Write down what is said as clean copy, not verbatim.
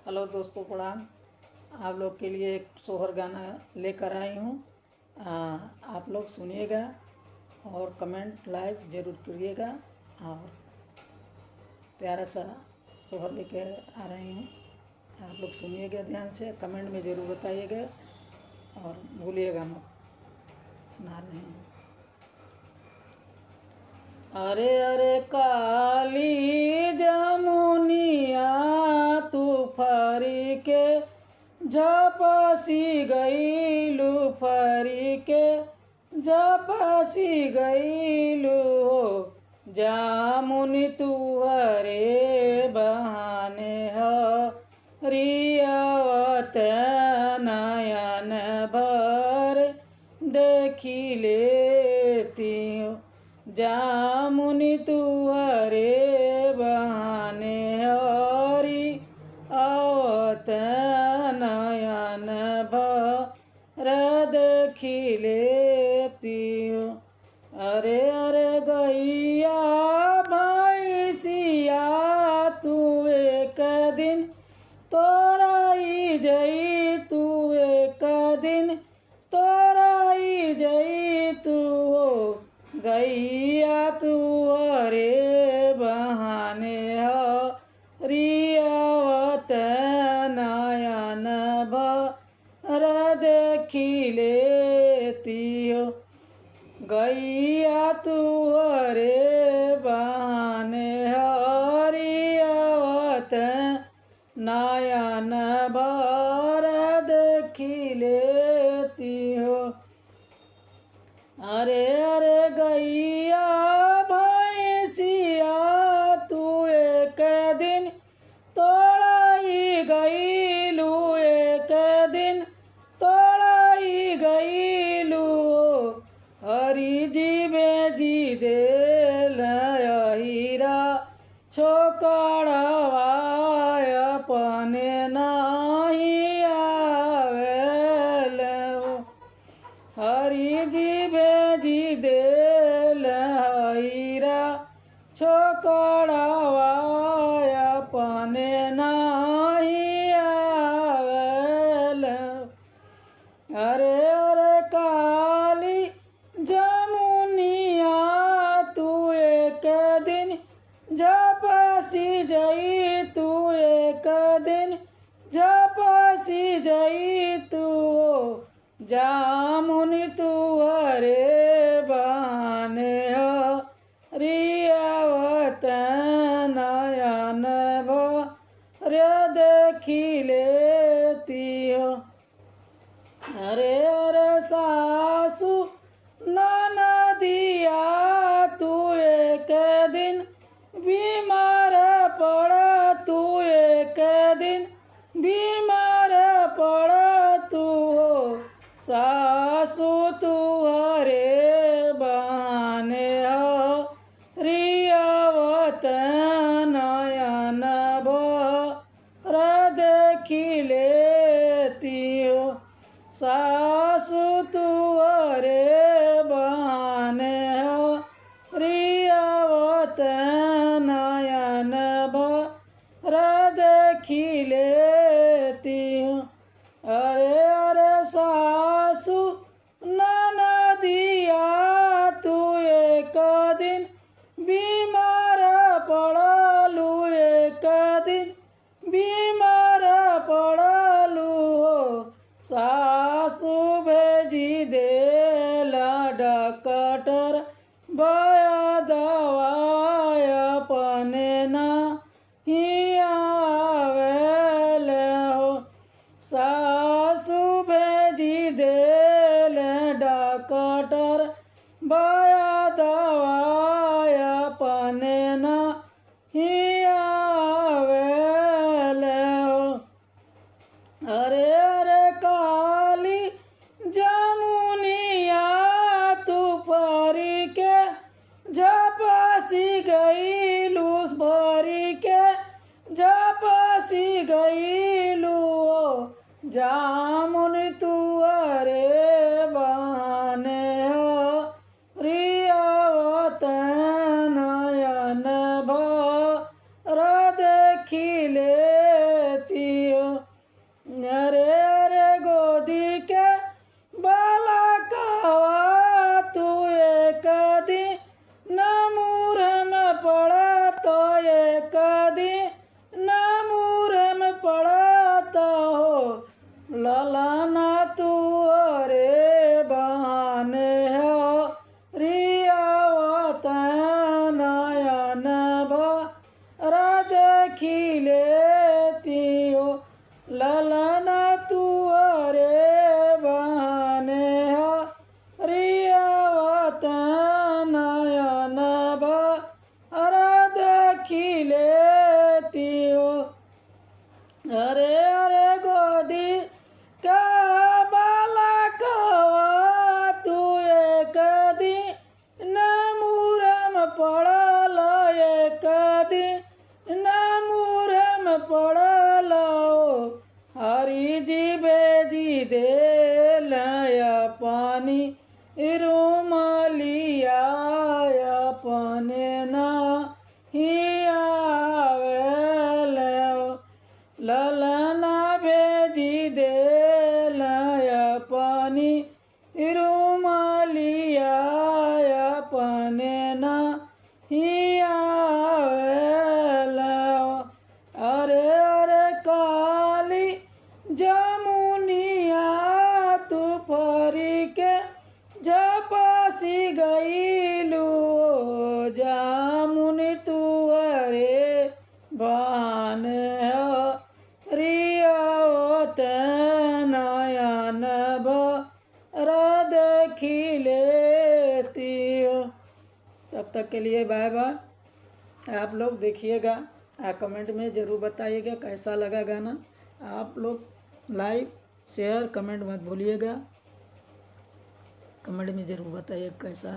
Hello दोस्तों, प्रणाम। आप लोग के लिए एक सोहर गाना लेकर आई हूँ। आप लोग सुनिएगा और कमेंट लाइक ज़रूर करिएगा। और प्यारा सा सोहर लेके आ रही हूँ, आप लोग सुनिएगा ध्यान से, कमेंट में ज़रूर बताइएगा और भूलिएगा मत। सुना रहे हैं। अरे अरे काली जमुनिया तू फरी के झपसी गईलू, फरी के झपसी गईलू। जामुनी तू हरे बहाने हरियावत नयन भर देखी लेती हूँ। जामुनी तू हरे बहाने हरी आवत नयन भर देखी लेती हूँ। अरे अरे गैया भैंसिया तू एक दिन तोराई जई, तू एक दिन तोराई जई तू। गैया तू हरे बहाने हरियावत नयन भर देखी लेती हो। गैया तू हरे बहाने हरियावत नयन भर देखी लेती हो। अरे अरे गैया भैंसिया तू एक दिन तोड़ाई गईलू, एक दिन तोड़ाई गईलू। हरी जी बेजी दे हीरा छोकड़वा अपने नहीं आवेल। हरी जी बेजी दे हीरा छोकड़वा अपने नहीं आवेल। अरे अरे काली जमुनिया तू एक दिन झपसी जई, तू एक दिन झपसी जई तू। जामुनी तू हरे बहाने हरियावत नयन भर देखी लेती हो। अरे अरे सासू ननदिया तू एक दिन बीमार पड़, तू एक दिन बीमार पड़ तू। सासू तू हरे बहाने हरियावत नयन भर देखी लेती हो। सासू तू हरे बहाने हरियावत नयन भर देखी लेती हूँ। अरे अरे सासू ननदिया तू एक दिन बीमार पड़लू, एक दिन बीमार पड़लू। सासू भेजी देला डॉक्टर बया दवाई अपने नहीं आवेल। अरे अरे गोदी का बालकवा तू एक दिन मुरम पड़ल एक दिन मुरम पड़ल हरी जी बेजी दे लया पानी रुमलिया अपने ना ही आवेल ललना भेजी दे लया पानी रुमलिया अपने ना ही आवेल अरे अरे काली जमुनिया तू परी के जपासी गईलू जामुनि तू अरे बान रियावत नयन भर देखिले तब तक के लिए बाय बाय। आप लोग देखिएगा, कमेंट में ज़रूर बताइएगा कैसा लगा गाना। आप लोग लाइक शेयर कमेंट मत भूलिएगा, कमेंट में ज़रूर बताइए कैसा